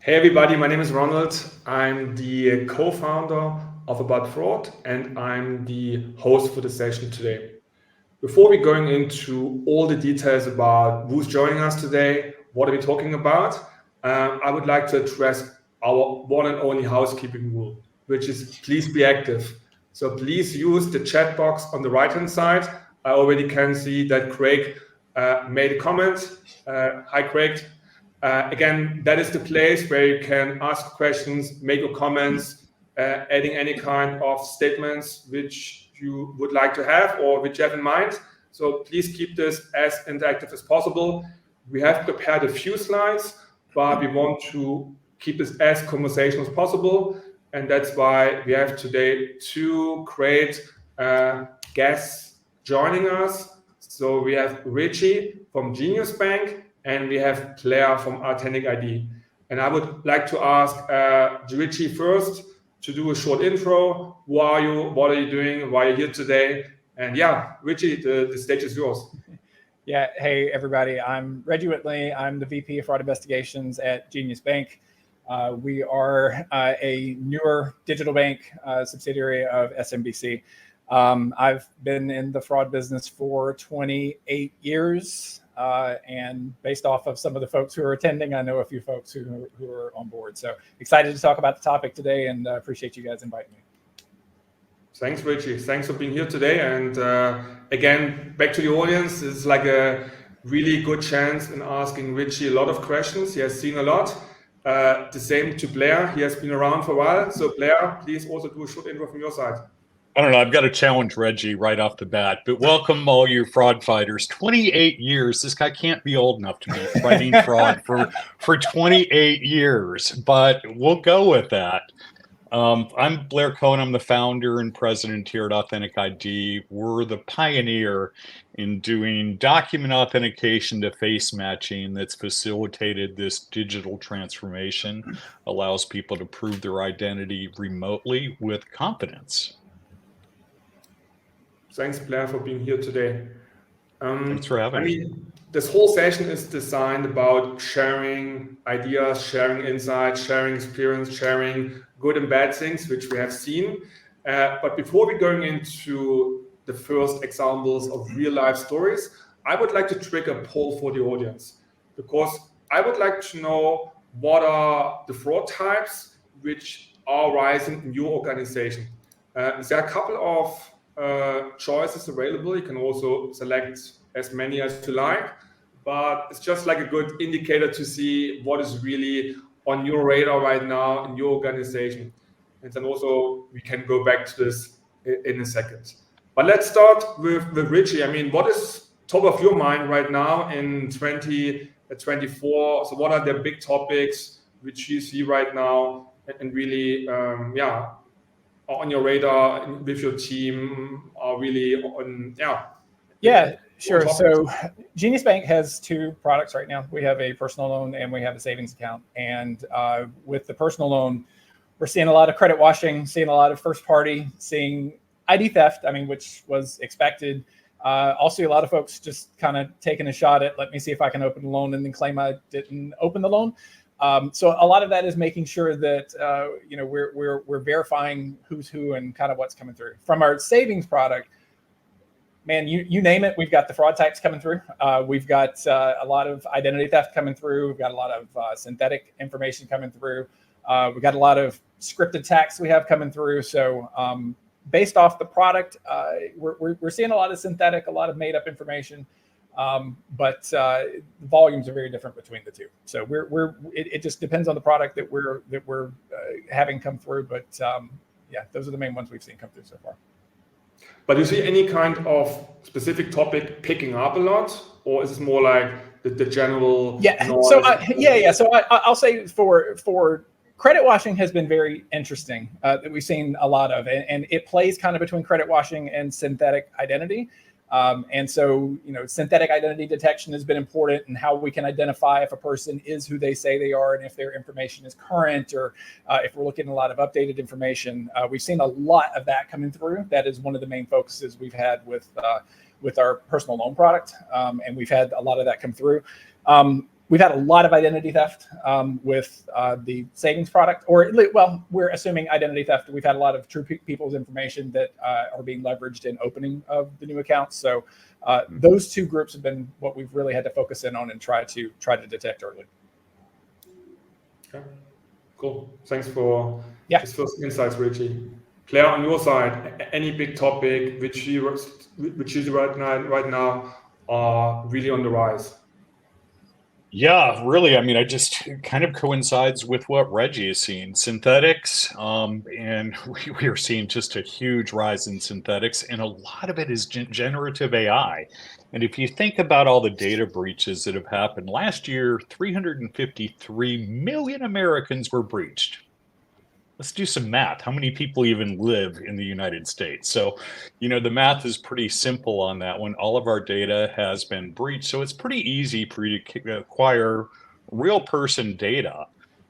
Hey everybody, my name is Ronald. I'm the co-founder of About Fraud and I'm the host for the session today. Before we're going into all the details about who's joining us today, what are we talking about, I would like to address our one and only housekeeping rule, which is please be active. So please use the chat box on the right-hand side. I already can see that Craig made a comment. Hi, Craig. Again, that is the place where you can ask questions, make your comments, adding any kind of statements which you would like to have or which you have in mind. So please keep this as interactive as possible. We have prepared a few slides, but we want to keep this as conversational as possible. And that's why we have today two great guests joining us. So we have Richie from Genius Bank, and we have Claire from Authentic ID. And I would like to ask Richie first to do a short intro. Who are you? What are you doing? Why are you here today? And yeah, Richie, the stage is yours. Yeah, hey everybody, I'm Reggie Whitley. I'm the VP of Fraud Investigations at Genius Bank. We are a newer digital bank subsidiary of SMBC. I've been in the fraud business for 28 years. And based off of some of the folks who are attending, I know a few folks who are on board. So excited to talk about the topic today and appreciate you guys inviting me. Thanks, Richie. Thanks for being here today. And again, back to the audience, it's like a really good chance in asking Richie a lot of questions. He has seen a lot. The same to Blair. He has been around for a while. So Blair, please also do a short intro from your side. I don't know. I've got to challenge Reggie right off the bat, but welcome all you fraud fighters. 28 years. This guy can't be old enough to be fighting fraud for 28 years, but we'll go with that. I'm Blair Cohen. I'm the founder and president here at Authentic ID. We're the pioneer in doing document authentication to face matching that's facilitated this digital transformation, allows people to prove their identity remotely with confidence. Thanks, Blair, for being here today. Thanks for having me. This whole session is designed about sharing ideas, sharing insights, sharing experience, sharing good and bad things, which we have seen. But before we're going into the first examples of real life stories, I would like to trigger a poll for the audience, because I would like to know what are the fraud types which are rising in your organization. There are a couple of choices available. You can also select as many as you like, but it's just like a good indicator to see what is really on your radar right now in your organization. And then also we can go back to this in a second. But let's start with Richie. What is top of your mind right now in 2024? So what are the big topics which you see right now and really, on your radar with your team are really on, Yeah, sure. So Genius Bank has two products right now. We have a personal loan and we have a savings account. And with the personal loan, we're seeing a lot of credit washing, seeing a lot of first party, seeing ID theft, which was expected. Also, a lot of folks just kind of taking a shot at, let me see if I can open the loan and then claim I didn't open the loan. So a lot of that is making sure that we're verifying who's who and kind of what's coming through. From our savings product, man, you name it, we've got the fraud types coming through. We've got a lot of identity theft coming through. We've got a lot of synthetic information coming through. We've got a lot of scripted attacks we have coming through. So based off the product, we're seeing a lot of synthetic, a lot of made up information. But the volumes are very different between the two. So it just depends on the product that we're having come through. But those are the main ones we've seen come through so far. But do you see any kind of specific topic picking up a lot, or is it more like the general? Yeah. noise? So I'll say for credit washing has been very interesting that we've seen a lot of, and it plays kind of between credit washing and synthetic identity. And so, synthetic identity detection has been important in how we can identify if a person is who they say they are and if their information is current, or if we're looking at a lot of updated information. We've seen a lot of that coming through. That is one of the main focuses we've had with our personal loan product. And we've had a lot of that come through. we've had a lot of identity theft with the savings product, well, we're assuming identity theft. We've had a lot of true people's information that are being leveraged in opening of the new accounts. So those two groups have been what we've really had to focus in on and try to detect early. Okay, cool. Thanks for these first insights, Richie. Claire, on your side, any big topic which is right now are really on the rise? Yeah, really. I mean, I just kind of coincides with what Reggie is seeing. Synthetics, and we are seeing just a huge rise in synthetics, and a lot of it is generative AI. And if you think about all the data breaches that have happened last year, 353 million Americans were breached. Let's do some math. How many people even live in the United States? So, the math is pretty simple on that one. All of our data has been breached. So it's pretty easy for you to acquire real person data.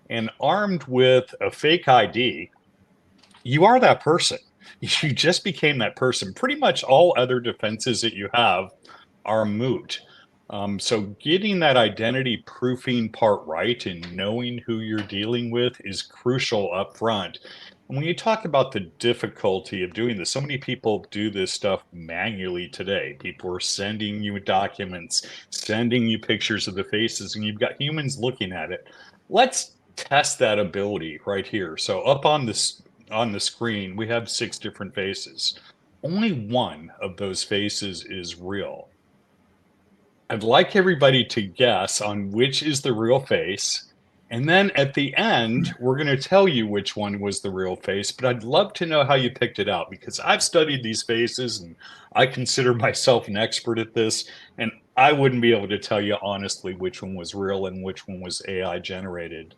And armed with a fake ID, you are that person. You just became that person. Pretty much all other defenses that you have are moot. So getting that identity proofing part right and knowing who you're dealing with is crucial up front. And when you talk about the difficulty of doing this, so many people do this stuff manually today. People are sending you documents, sending you pictures of the faces, and you've got humans looking at it. Let's test that ability right here. So up on the screen, we have 6 different faces. Only one of those faces is real. I'd like everybody to guess on which is the real face. And then at the end, we're going to tell you which one was the real face. But I'd love to know how you picked it out, because I've studied these faces and I consider myself an expert at this. And I wouldn't be able to tell you honestly which one was real and which one was AI generated.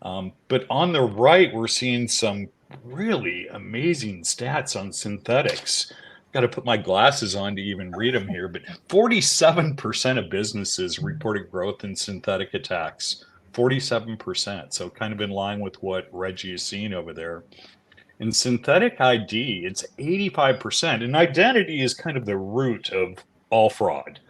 But on the right, we're seeing some really amazing stats on synthetics. Got to put my glasses on to even read them here, but 47% of businesses reported growth in synthetic attacks. 47%, so kind of in line with what Reggie is seeing over there. In synthetic ID, it's 85%, and identity is kind of the root of all fraud.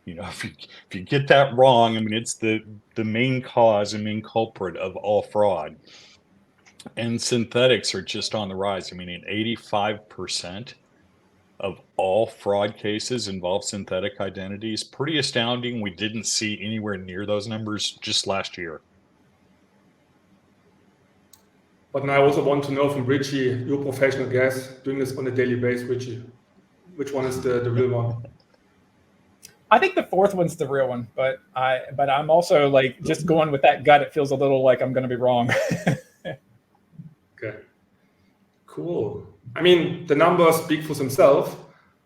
If you get that wrong, I mean, it's the main cause and main culprit of all fraud. And synthetics are just on the rise. I mean, 85% of all fraud cases involve synthetic identities. Pretty astounding. We didn't see anywhere near those numbers just last year. But I also want to know from Richie, your professional guess, doing this on a daily basis, Richie, which one is the real one? I think the fourth one's the real one, but I'm also like just going with that gut. It feels a little like I'm going to be wrong. Okay, cool. I mean, the numbers speak for themselves,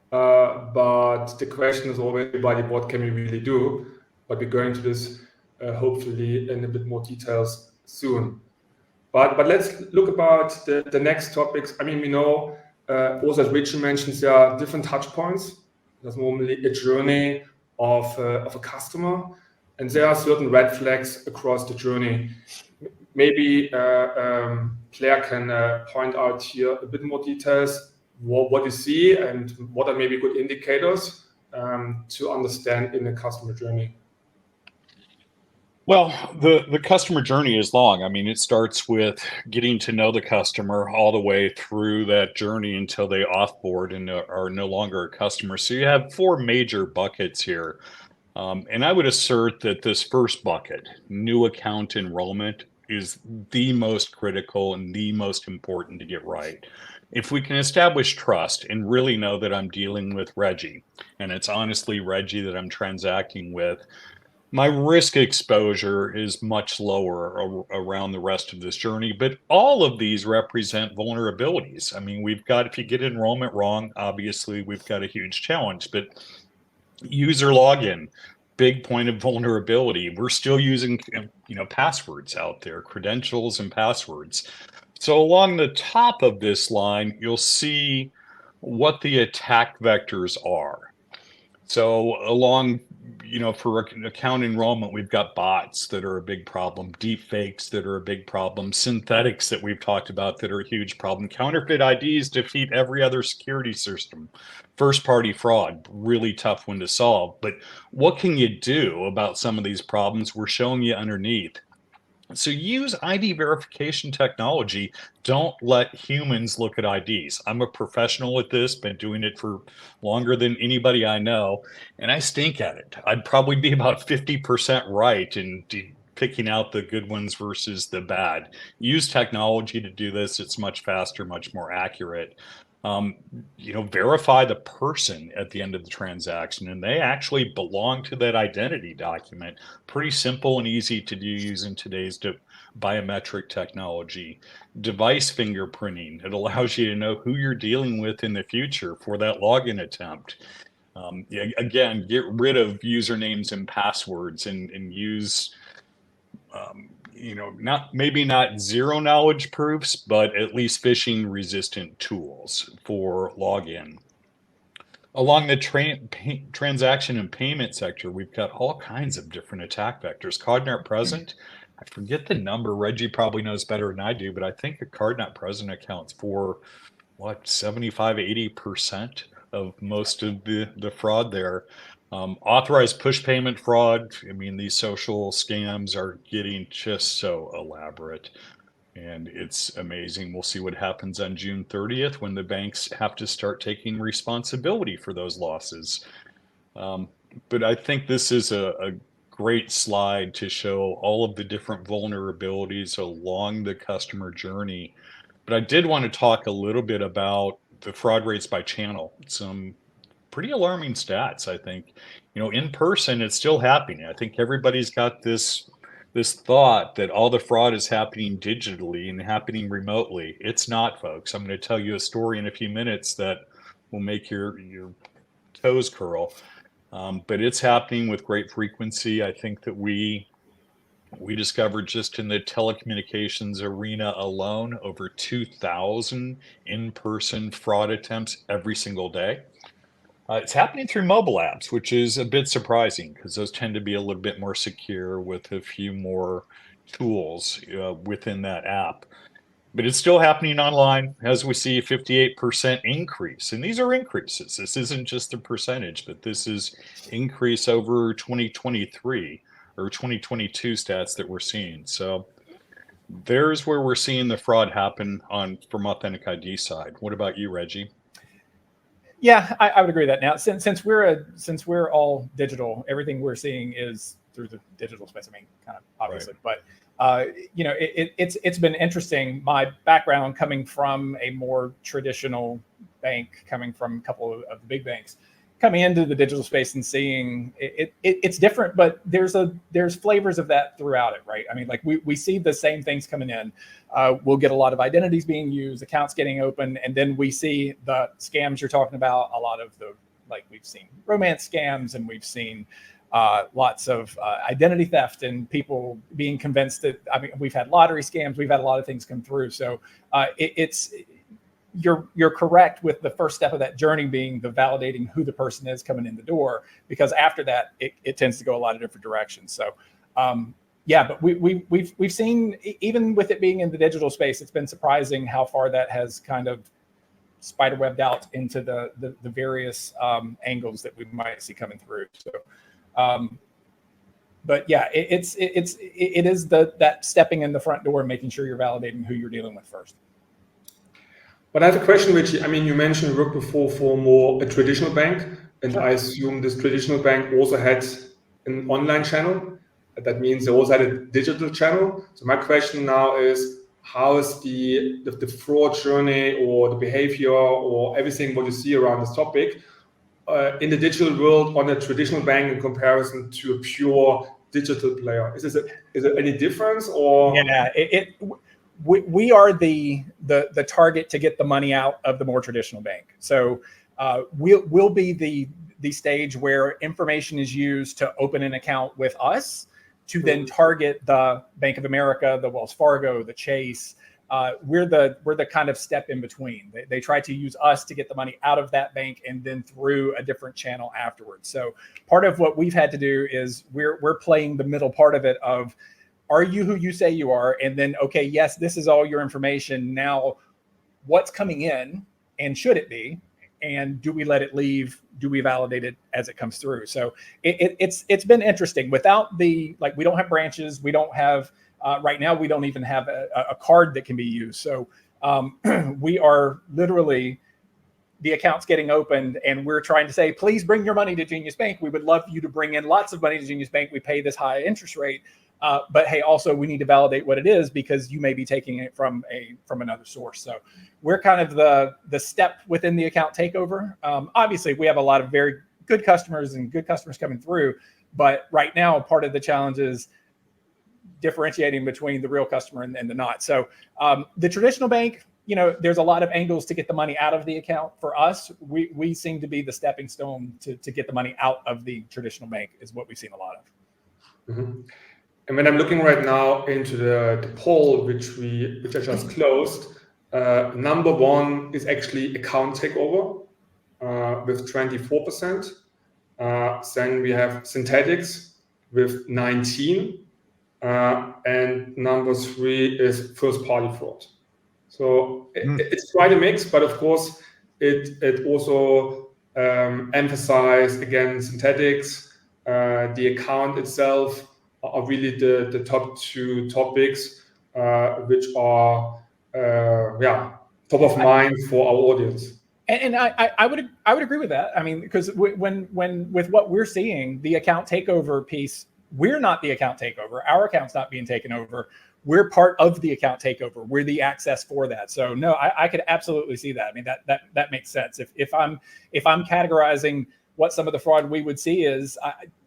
but the question is always, everybody, what can we really do? But we're going to this hopefully in a bit more details soon. But let's look about the next topics. I mean, we know, also as Richie mentions, there are different touch points. There's normally a journey of a customer, and there are certain red flags across the journey. Maybe Claire can point out here a bit more details, what you see and what are maybe good indicators to understand in the customer journey. Well, the customer journey is long. I mean, it starts with getting to know the customer all the way through that journey until they offboard and are no longer a customer. So you have 4 major buckets here. And I would assert that this first bucket, new account enrollment, is the most critical and the most important to get right. If we can establish trust and really know that I'm dealing with Reggie, and it's honestly Reggie that I'm transacting with, my risk exposure is much lower around the rest of this journey, but all of these represent vulnerabilities. I mean, if you get enrollment wrong, obviously we've got a huge challenge, but user login, big point of vulnerability. We're still using, passwords out there, credentials and passwords. So along the top of this line, you'll see what the attack vectors are. So along for account enrollment, we've got bots that are a big problem, deep fakes that are a big problem, synthetics that we've talked about that are a huge problem. Counterfeit IDs defeat every other security system. First party fraud, really tough one to solve. But what can you do about some of these problems? We're showing you underneath. So use ID verification technology. Don't let humans look at IDs. I'm a professional at this, been doing it for longer than anybody I know, and I stink at it. I'd probably be about 50% right in picking out the good ones versus the bad. Use technology to do this. It's much faster, much more accurate. Verify the person at the end of the transaction, and they actually belong to that identity document. Pretty simple and easy to do using today's biometric technology. Device fingerprinting, it allows you to know who you're dealing with in the future for that login attempt. Again, get rid of usernames and passwords and use not zero knowledge proofs, but at least phishing resistant tools for login. Along the transaction and payment sector, we've got all kinds of different attack vectors. Card not present, I forget the number. Reggie probably knows better than I do, but I think a card not present accounts for 75-80% of most of the fraud there. Authorized push payment fraud. I mean, these social scams are getting just so elaborate, and it's amazing. We'll see what happens on June 30th when the banks have to start taking responsibility for those losses. But I think this is a great slide to show all of the different vulnerabilities along the customer journey. But I did want to talk a little bit about the fraud rates by channel. Some pretty alarming stats, I think. In person, it's still happening. I think everybody's got this thought that all the fraud is happening digitally and happening remotely. It's not, folks. I'm going to tell you a story in a few minutes that will make your toes curl. But it's happening with great frequency. I think that we discovered just in the telecommunications arena alone over 2,000 in-person fraud attempts every single day. It's happening through mobile apps, which is a bit surprising because those tend to be a little bit more secure with a few more tools within that app. But it's still happening online, as we see a 58% increase. And these are increases. This isn't just a percentage, but this is increase over 2023 or 2022 stats that we're seeing. So there's where we're seeing the fraud happen from Authentic ID side. What about you, Reggie? Yeah, I would agree with that. Now, since we're all digital, everything we're seeing is through the digital space. I mean, kind of obviously, right. But it's been interesting. My background coming from a more traditional bank, coming from a couple of the big banks, coming into the digital space and seeing it's different, but there's flavors of that throughout it, right? I mean, like we see the same things coming in. We'll get a lot of identities being used, accounts getting open, and then we see the scams you're talking about. A lot of we've seen romance scams, and we've seen lots of identity theft and people being convinced that. I mean, we've had lottery scams. We've had a lot of things come through. So you're correct with the first step of that journey being the validating who the person is coming in the door, because after that it tends to go a lot of different directions. So but we've seen, even with it being in the digital space, it's been surprising how far that has kind of spiderwebbed out into the various angles that we might see coming through. So but yeah, it is that stepping in the front door and making sure you're validating who you're dealing with first. But I have a question, Richie. I mean, you mentioned you worked before for more a traditional bank, and sure. I assume this traditional bank also had an online channel. That means they also had a digital channel. So my question now is, how is the fraud journey or the behavior or everything what you see around this topic in the digital world on a traditional bank in comparison to a pure digital player? Is it any difference, or? Yeah, we are the target to get the money out of the more traditional bank. So we'll be the stage where information is used to open an account with us to then target the Bank of America, the Wells Fargo, the Chase, we're the kind of step in between. They try to use us to get the money out of that bank and then through a different channel afterwards. So part of what we've had to do is we're playing the middle part of it of, are you who you say you are? And then, okay, yes, this is all your information. Now, what's coming in, and should it be? And do we let it leave? Do we validate it as it comes through? So it's been interesting. Without we don't have branches. We don't have, right now, we don't even have a card that can be used. So we are literally, the account's getting opened and we're trying to say, please bring your money to Genius Bank. We would love you to bring in lots of money to Genius Bank. We pay this high interest rate. But hey, also we need to validate what it is because you may be taking it from another source. So we're kind of the step within the account takeover. Obviously, we have a lot of very good customers and good customers coming through. But right now, part of the challenge is differentiating between the real customer and the not. So the traditional bank, there's a lot of angles to get the money out of the account. For us, we seem to be the stepping stone to get the money out of the traditional bank is what we've seen a lot of. Mm-hmm. And when I'm looking right now into the poll, which I just closed, number one is actually account takeover with 24%. Then we have synthetics with 19%. And number three is first party fraud. So it's quite a mix, but of course it also emphasized again synthetics, the account itself are really the top two topics which are top of mind for our audience. And I would agree with that. I mean, because when with what we're seeing, the account takeover piece, we're not the account takeover. Our account's not being taken over. We're part of the account takeover. We're the access for that. So no, I could absolutely see that. I mean, that makes sense. If I'm categorizing what some of the fraud we would see is,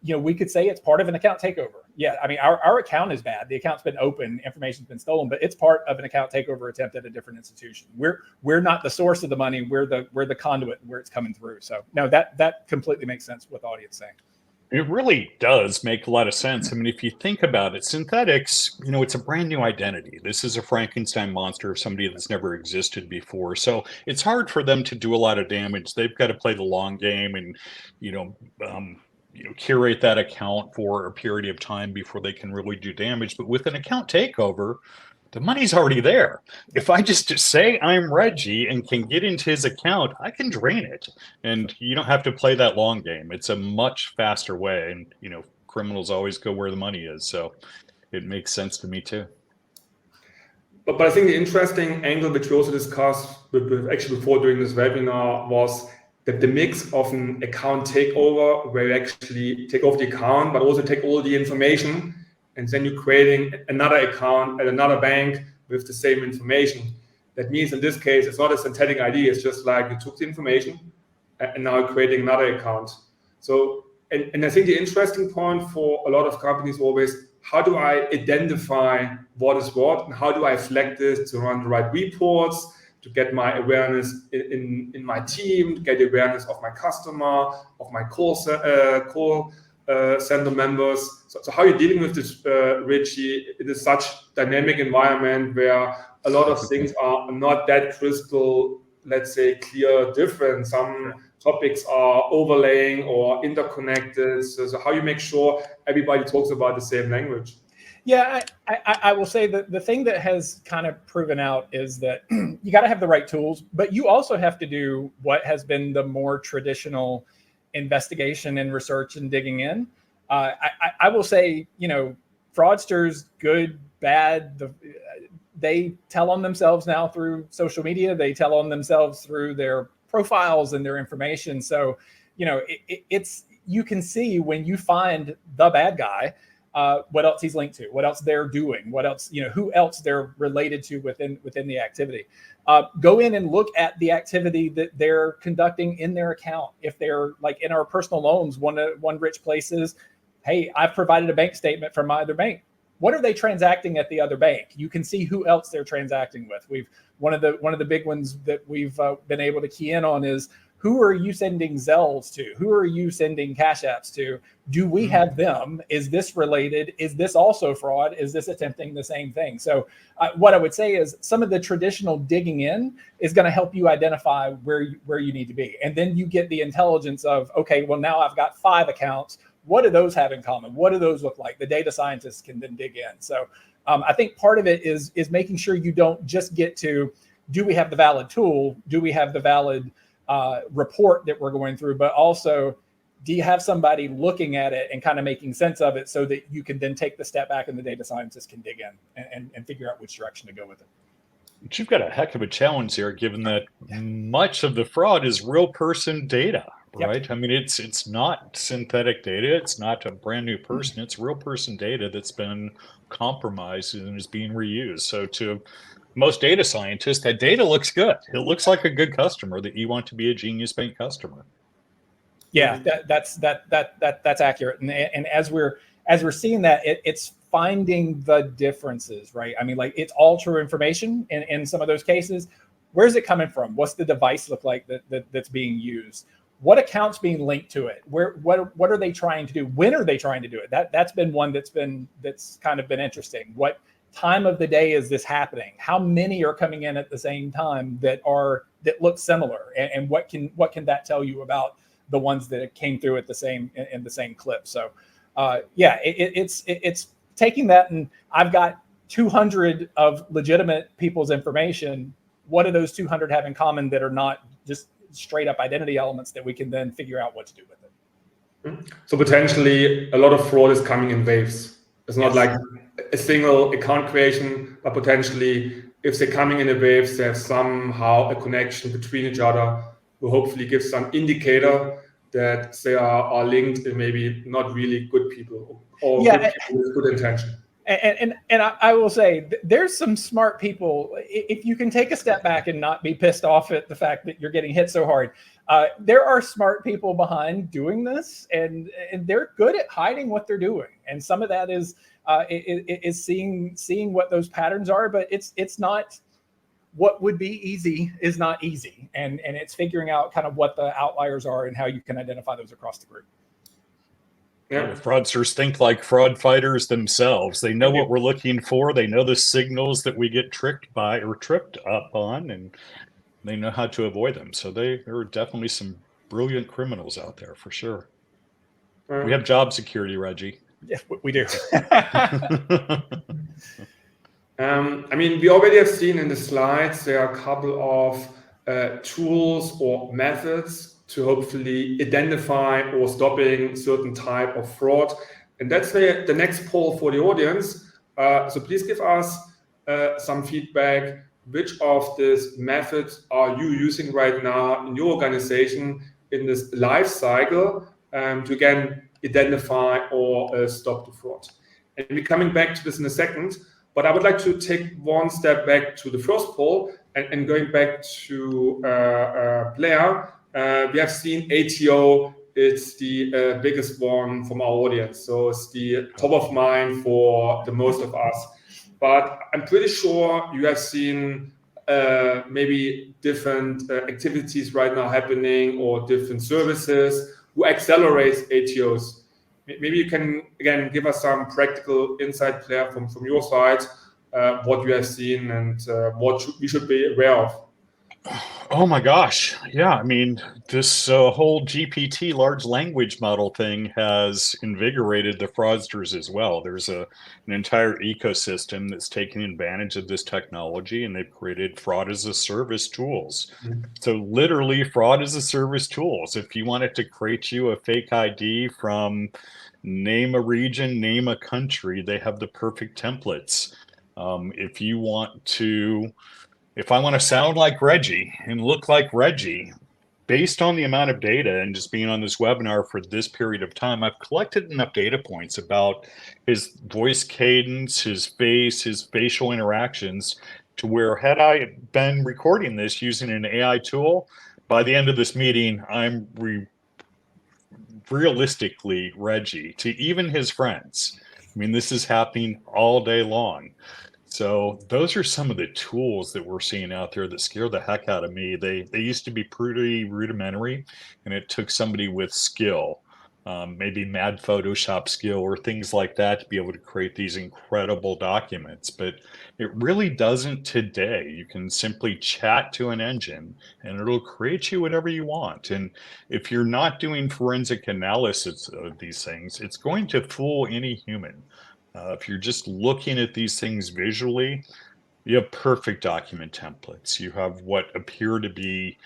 we could say it's part of an account takeover. Yeah, I mean, our account is bad. The account's been open, information's been stolen, but it's part of an account takeover attempt at a different institution. We're not the source of the money. We're the conduit where it's coming through. So no, that completely makes sense with the audience saying. It really does make a lot of sense. I mean, if you think about it, synthetics, it's a brand new identity. This is a Frankenstein monster of somebody that's never existed before. So it's hard for them to do a lot of damage. They've got to play the long game and, curate that account for a period of time before they can really do damage. But with an account takeover, the money's already there. If I just say I'm Reggie and can get into his account, I can drain it. And you don't have to play that long game. It's a much faster way. And, criminals always go where the money is. So it makes sense to me too. But I think the interesting angle, which we also discussed actually before doing this webinar, was that the mix of an account takeover, where you actually take off the account, but also take all the information, and then you're creating another account at another bank with the same information. That means in this case, it's not a synthetic ID. It's just like you took the information and now you're creating another account. So, and I think the interesting point for a lot of companies always, how do I identify what is what? And how do I flag this to run the right reports, to get my awareness in my team, to get awareness of my customer, of my call center members. So how are you dealing with this, Richie? It is such dynamic environment where a lot of things are not that crystal, let's say, clear, different. Some topics are overlaying or interconnected. So how you make sure everybody talks about the same language? Yeah, I will say that the thing that has kind of proven out is that you got to have the right tools, but you also have to do what has been the more traditional investigation and research and digging in. I will say, fraudsters, good, bad, they tell on themselves now through social media. They tell on themselves through their profiles and their information. So, it's you can see when you find the bad guy, what else he's linked to, what else they're doing, what else, who else they're related to within the activity. Go in and look at the activity that they're conducting in their account. If they're like in our personal loans, one rich place is, hey, I've provided a bank statement from my other bank. What are they transacting at the other bank? You can see who else they're transacting with. One of the big ones that we've been able to key in on is who are you sending Zells to? Who are you sending Cash Apps to? Do we have them? Is this related? Is this also fraud? Is this attempting the same thing? So what I would say is some of the traditional digging in is going to help you identify where you need to be. And then you get the intelligence of, okay, well, now I've got 5 accounts. What do those have in common? What do those look like? The data scientists can then dig in. So I think part of it is making sure you don't just get to, do we have the valid tool? Do we have the valid report that we're going through? But also, do you have somebody looking at it and kind of making sense of it so that you can then take the step back and the data scientists can dig in and figure out which direction to go with it? But you've got a heck of a challenge here, given that much of the fraud is real person data, right? Yep. I mean, it's not synthetic data. It's not a brand new person. It's real person data that's been compromised and is being reused. So to most data scientists, that data looks good. It looks like a good customer that you want to be a Genius Bank customer. Yeah, that's accurate. And as we're seeing that, it's finding the differences, right? I mean, like, it's all true information in some of those cases. Where's it coming from? What's the device look like that's being used? What account's being linked to it? What are they trying to do? When are they trying to do it? That's been one that's kind of been interesting. What time of the day is this happening? How many are coming in at the same time that look similar? And what can that tell you about the ones that came through at the same clip? So it's taking that, and I've got 200 of legitimate people's information. What do those 200 have in common that are not just straight up identity elements that we can then figure out what to do with it? So potentially a lot of fraud is coming in waves. It's not like a single account creation, but potentially if they're coming in a waves, they have somehow a connection between each other, will hopefully give some indicator that they are linked and maybe not really good people or good people with good intention. And I will say, there's some smart people. If you can take a step back and not be pissed off at the fact that you're getting hit so hard, there are smart people behind doing this, and they're good at hiding what they're doing. And some of that is seeing what those patterns are, but it's not. What would be easy is not easy, and it's figuring out kind of what the outliers are and how you can identify those across the group. Yeah, fraudsters think like fraud fighters themselves. They know what we're looking for. They know the signals that we get tricked by or tripped up on, and they know how to avoid them. So there are definitely some brilliant criminals out there for sure. We have job security, Reggie. Yeah, we do. I mean, we already have seen in the slides, there are a couple of tools or methods to hopefully identify or stopping certain type of fraud. And that's the next poll for the audience. So please give us some feedback. Which of these methods are you using right now in your organization in this life cycle to again identify or stop the fraud? And we're coming back to this in a second, but I would like to take one step back to the first poll and going back to Blair. We have seen ATO, it's the biggest one from our audience. So it's the top of mind for the most of us. But I'm pretty sure you have seen maybe different activities right now happening or different services who accelerates ATOs. Maybe you can, again, give us some practical insight, Claire, from your side, what you have seen and what we should be aware of. Oh my gosh. Yeah. I mean, this whole GPT large language model thing has invigorated the fraudsters as well. There's an entire ecosystem that's taking advantage of this technology, and they've created fraud as a service tools. Mm-hmm. So literally fraud as a service tools. If you wanted to create you a fake ID from name a region, name a country, they have the perfect templates. If I want to sound like Reggie and look like Reggie, based on the amount of data and just being on this webinar for this period of time, I've collected enough data points about his voice cadence, his face, his facial interactions, to where had I been recording this using an AI tool, by the end of this meeting, I'm realistically Reggie to even his friends. I mean, this is happening all day long. So those are some of the tools that we're seeing out there that scare the heck out of me. They used to be pretty rudimentary, and it took somebody with skill, maybe mad Photoshop skill or things like that, to be able to create these incredible documents. But it really doesn't today. You can simply chat to an engine and it'll create you whatever you want. And if you're not doing forensic analysis of these things, it's going to fool any human. If you're just looking at these things visually, you have perfect document templates. You have what appear to be,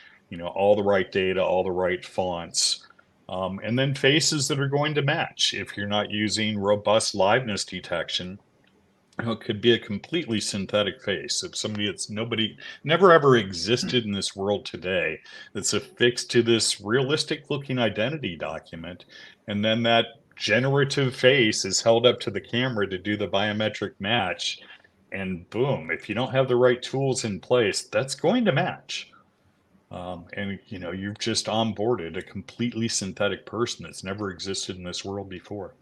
all the right data, all the right fonts, and then faces that are going to match. If you're not using robust liveness detection, it could be a completely synthetic face of somebody that's never ever existed in this world today, that's affixed to this realistic looking identity document. And then that generative face is held up to the camera to do the biometric match. And boom, if you don't have the right tools in place, that's going to match. And you've just onboarded a completely synthetic person that's never existed in this world before.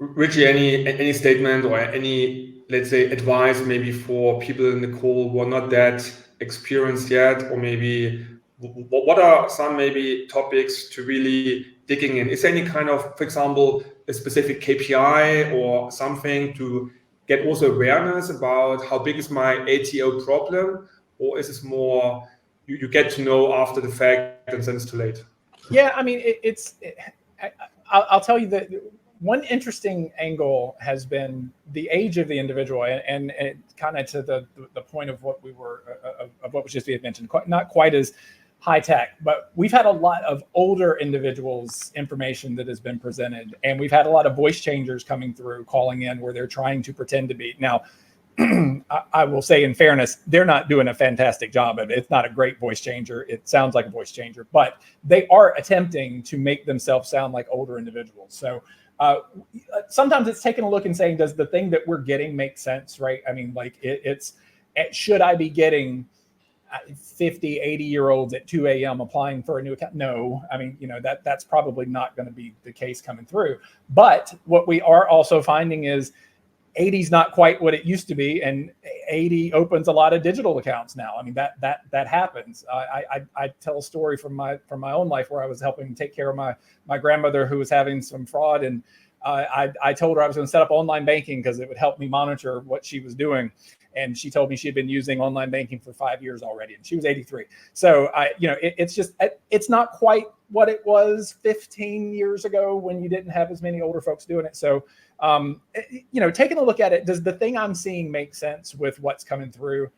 Richie, any statement or any, let's say, advice maybe for people in the call who are not that experienced yet, or maybe what are some maybe topics to really digging in? Is there any kind of, for example, a specific KPI or something to get also awareness about how big is my ATO problem, or is this more you get to know after the fact and then it's too late? Yeah, I mean, I'll tell you that one interesting angle has been the age of the individual, and kind of to the point of what was just being mentioned, not quite as high tech, but we've had a lot of older individuals' information that has been presented, and we've had a lot of voice changers coming through, calling in where they're trying to pretend to be. Now, I will say, in fairness, they're not doing a fantastic job of it. It's not a great voice changer. It sounds like a voice changer, but they are attempting to make themselves sound like older individuals. So sometimes it's taking a look and saying, does the thing that we're getting make sense, right? I mean, like should I be getting 50, 80-year-olds at 2 a.m. applying for a new account? No, I mean, that's probably not going to be the case coming through. But what we are also finding is 80 is not quite what it used to be, and 80 opens a lot of digital accounts now. I mean, that happens. I tell a story from my own life where I was helping take care of my grandmother who was having some fraud, and I told her I was going to set up online banking because it would help me monitor what she was doing. And she told me she had been using online banking for 5 years already, and she was 83. So it's not quite what it was 15 years ago when you didn't have as many older folks doing it. So, taking a look at it, does the thing I'm seeing make sense with what's coming through?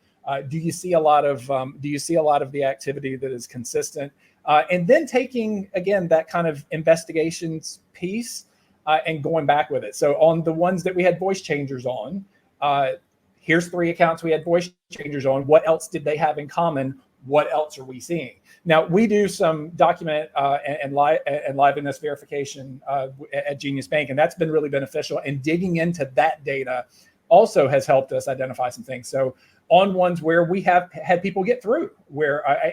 Do you see a lot of the activity that is consistent? And then taking, again, that kind of investigations piece and going back with it. So on the ones that we had voice changers on, here's 3 accounts we had voice changers on. What else did they have in common? What else are we seeing? Now, we do some document and liveness verification at Genius Bank, and that's been really beneficial. And digging into that data also has helped us identify some things. So on ones where we have had people get through,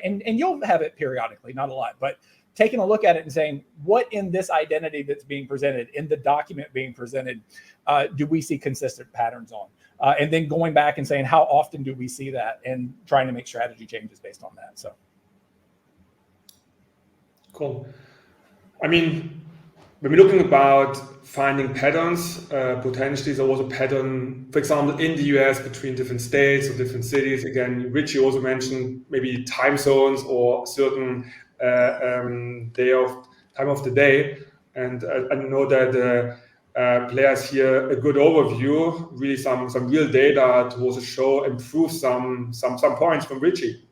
and you'll have it periodically, not a lot, but taking a look at it and saying, what in this identity that's being presented, in the document being presented, do we see consistent patterns on? And then going back and saying, how often do we see that, and trying to make strategy changes based on that. So, cool. I mean, when we're looking about finding patterns, potentially there was a pattern, for example, in the US between different states or different cities. Again, Richie also mentioned maybe time zones or certain time of the day. And I know that players here a good overview, really some real data to also show and prove some points from Richie.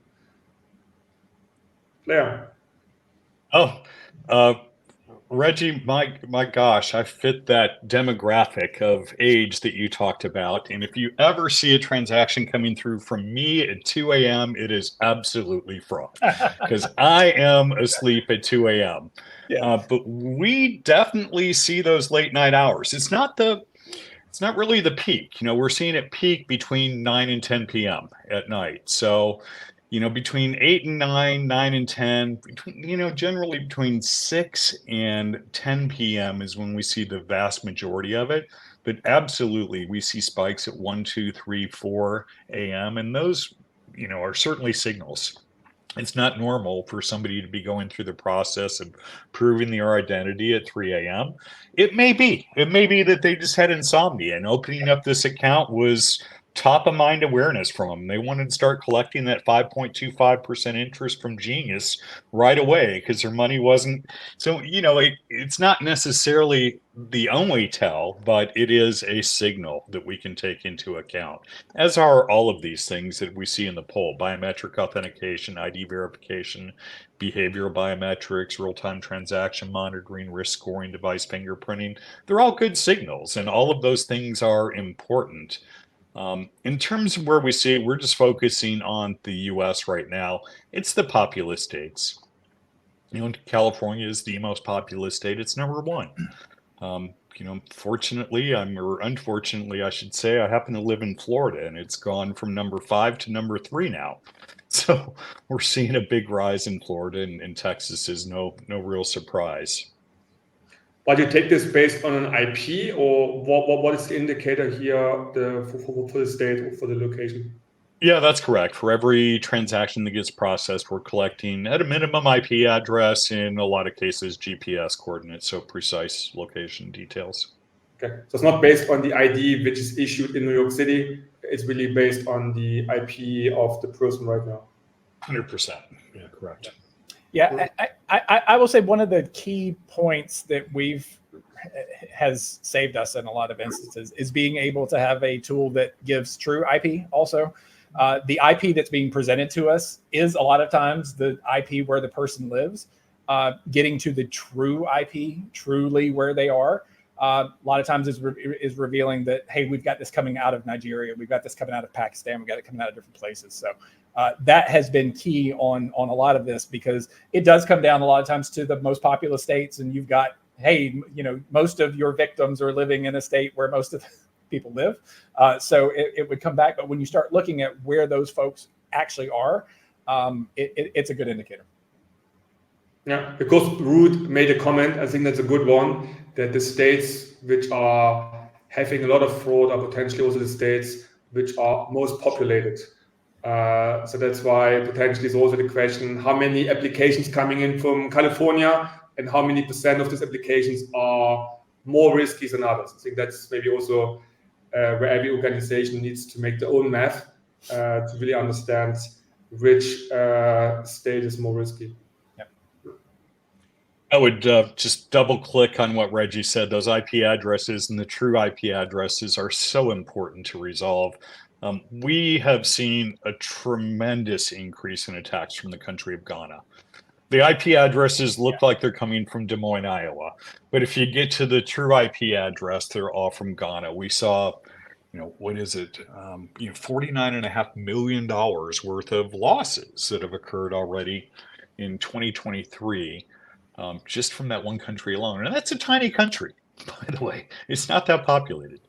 Player. Reggie, my gosh, I fit that demographic of age that you talked about. And if you ever see a transaction coming through from me at 2 a.m., it is absolutely fraud, because I am asleep at 2 a.m. Yeah. But we definitely see those late night hours. It's not really the peak. We're seeing it peak between 9 and 10 p.m. at night. So, between 8 and 9, 9 and 10, generally between 6 and 10 p.m. is when we see the vast majority of it. But absolutely, we see spikes at 1, 2, 3, 4 a.m. And those, are certainly signals. It's not normal for somebody to be going through the process of proving their identity at 3 a.m. It may be that they just had insomnia and opening up this account was top of mind awareness from them. They wanted to start collecting that 5.25% interest from Genius right away because their money wasn't. So, it's not necessarily the only tell, but it is a signal that we can take into account, as are all of these things that we see in the poll: biometric authentication, ID verification, behavioral biometrics, real-time transaction monitoring, risk scoring, device fingerprinting. They're all good signals, and all of those things are important. In terms of where we see it, we're just focusing on the U.S. right now. It's the populous states. California is the most populous state. It's number one. Fortunately, or unfortunately, I should say, I happen to live in Florida, and it's gone from number 5 to number 3 now. So we're seeing a big rise in Florida, and Texas is no real surprise. But you take this based on an IP, or what is the indicator here for the state or for the location? Yeah, that's correct. For every transaction that gets processed, we're collecting at a minimum IP address, in a lot of cases GPS coordinates, so precise location details. Okay, so it's not based on the ID which is issued in New York City. It's really based on the IP of the person right now. 100%. Yeah, correct. Yeah, I will say one of the key points that has saved us in a lot of instances is being able to have a tool that gives true IP also. The IP that's being presented to us is a lot of times the IP where the person lives. Getting to the true IP, truly where they are, a lot of times is revealing that, hey, we've got this coming out of Nigeria, we've got this coming out of Pakistan, we've got it coming out of different places. So that has been key on a lot of this, because it does come down a lot of times to the most populous states, and you've got, hey, most of your victims are living in a state where most of the people live. So it would come back. But when you start looking at where those folks actually are, it's a good indicator. Yeah, because Ruth made a comment, I think that's a good one, that the states which are having a lot of fraud are potentially also the states which are most populated. So that's why potentially is also the question, how many applications coming in from California and how many % of these applications are more risky than others. I think that's maybe also where every organization needs to make their own math to really understand which state is more risky. I would just double click on what Reggie said. Those IP addresses and the true IP addresses are so important to resolve. We have seen a tremendous increase in attacks from the country of Ghana. The IP addresses look like they're coming from Des Moines, Iowa. But if you get to the true IP address, they're all from Ghana. We saw, what is it? $49.5 million worth of losses that have occurred already in 2023. Just from that one country alone. And that's a tiny country, by the way. It's not that populated.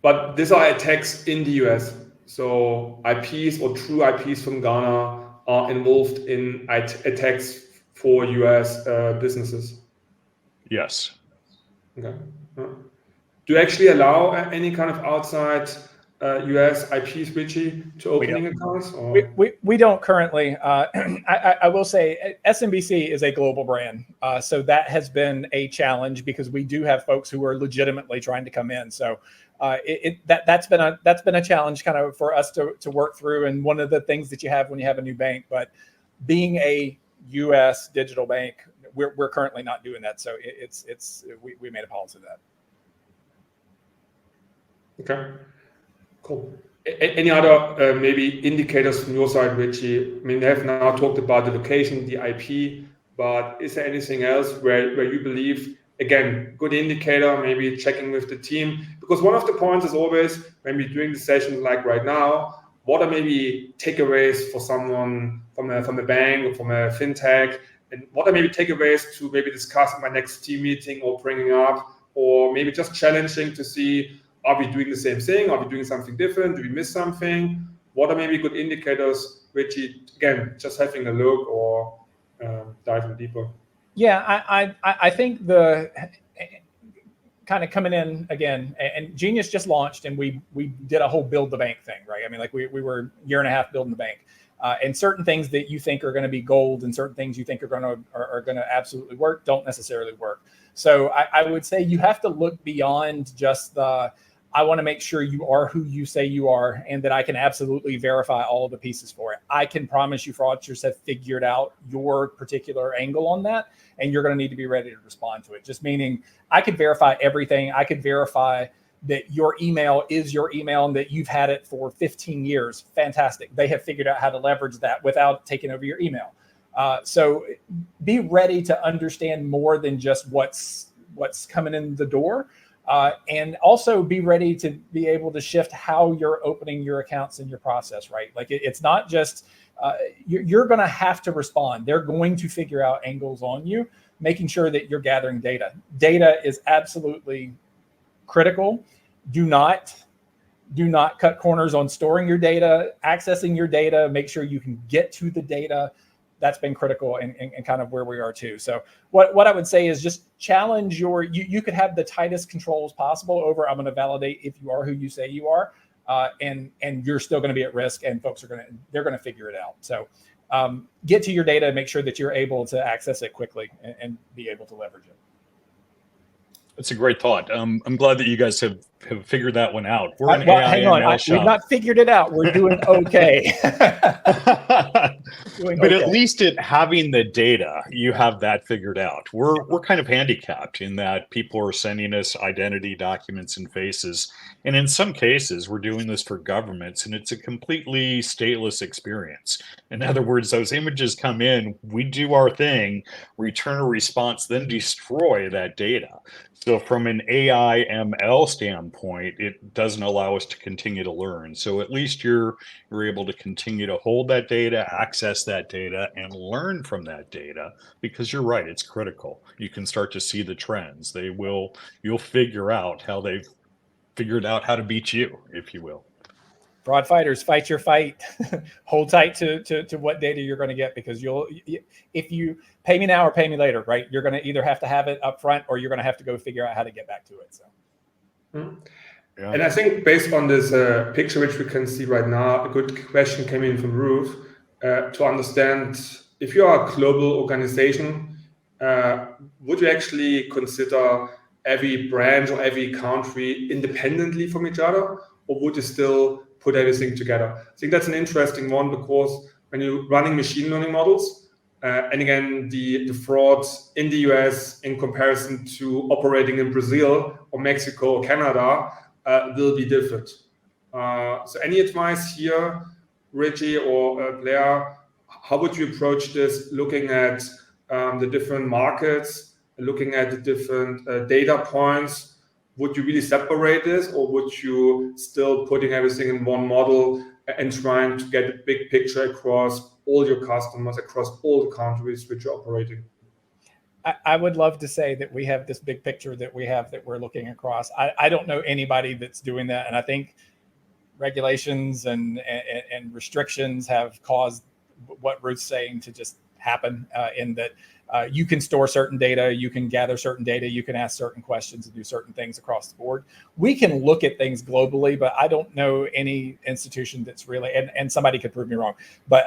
But these are attacks in the US. So IPs or true IPs from Ghana are involved in attacks for US businesses. Yes. Okay. Do you actually allow any kind of outside US IPs, Richie, to opening accounts? Or? We don't currently. I will say SMBC is a global brand. So that has been a challenge because we do have folks who are legitimately trying to come in. So that's been a challenge kind of for us to work through. And one of the things that you have when you have a new bank, but being a US digital bank, we're currently not doing that. So we made a policy of that. Okay. Cool. Any other maybe indicators from your side, Richie? I mean, they have now talked about the location, the IP, but is there anything else where you believe, again, good indicator, maybe checking with the team? Because one of the points is always, when we're doing the session like right now, what are maybe takeaways for someone from a bank or from a fintech? And what are maybe takeaways to maybe discuss in my next team meeting or bringing up, or maybe just challenging to see Are we doing the same thing? Are we doing something different? Do we miss something? What are maybe good indicators, Richie? Again, just having a look or diving deeper. Yeah, I think the kind of coming in again, and Genius just launched, and we did a whole build the bank thing, right? I mean, like we were a year and a half building the bank, and certain things that you think are going to be gold and certain things you think are going to absolutely work don't necessarily work. So I would say you have to look beyond just the, I want to make sure you are who you say you are and that I can absolutely verify all of the pieces for it. I can promise you fraudsters have figured out your particular angle on that, and you're going to need to be ready to respond to it. Just meaning I could verify everything. I could verify that your email is your email and that you've had it for 15 years. Fantastic. They have figured out how to leverage that without taking over your email. So be ready to understand more than just what's coming in the door. And also be ready to be able to shift how you're opening your accounts in your process, right? Like it's not just, you're going to have to respond. They're going to figure out angles on you, making sure that you're gathering data. Data is absolutely critical. Do not cut corners on storing your data, accessing your data, make sure you can get to the data. That's been critical and kind of where we are too. So what I would say is just challenge you could have the tightest controls possible over, I'm going to validate if you are who you say you are, and you're still going to be at risk, and folks they're going to figure it out. So get to your data, make sure that you're able to access it quickly and be able to leverage it. That's a great thought. I'm glad that you guys have figured that one out. We're an hang on. We've not figured it out. We're doing okay. But at least having the data, you have that figured out. We're kind of handicapped in that people are sending us identity documents and faces. And in some cases, we're doing this for governments, and it's a completely stateless experience. In other words, those images come in, we do our thing, return a response, then destroy that data. So from an AI ML standpoint, it doesn't allow us to continue to learn. So at least you're able to continue to hold that data, access that data, and learn from that data, because you're right, it's critical. You can start to see the trends. You'll figure out how they've figured out how to beat you, if you will. Fraud fighters, fight your fight. Hold tight to what data you're going to get, because if you pay me now or pay me later, right? You're going to either have to have it up front, or you're going to have to go figure out how to get back to it. So, yeah. And I think based on this picture which we can see right now, a good question came in from Ruth to understand, if you are a global organization, would you actually consider every branch or every country independently from each other, or would you still put everything together? I think that's an interesting one, because when you're running machine learning models, and again, the fraud in the US in comparison to operating in Brazil or Mexico or Canada will be different. So any advice here, Richie or Blair, how would you approach this, looking at the different markets, looking at the different data points? Would you really separate this, or would you still putting everything in one model and trying to get a big picture across all your customers, across all the countries which you're operating? I would love to say that we have this big picture that we're looking across. I don't know anybody that's doing that. And I think regulations and restrictions have caused what Ruth's saying to just happen, in that you can store certain data, you can gather certain data, you can ask certain questions and do certain things across the board. We can look at things globally, but I don't know any institution that's really, and somebody could prove me wrong, but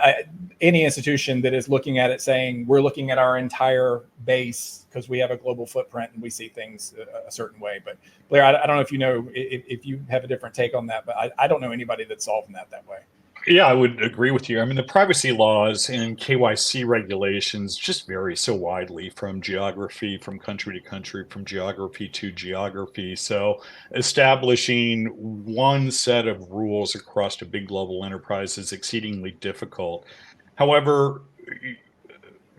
any institution that is looking at it saying, we're looking at our entire base because we have a global footprint and we see things a certain way. But Blair, I don't know if you know, if you have a different take on that, but I don't know anybody that's solving that way. Yeah, I would agree with you. I mean, the privacy laws and KYC regulations just vary so widely from geography, from country to country, from geography to geography. So establishing one set of rules across a big global enterprise is exceedingly difficult. However,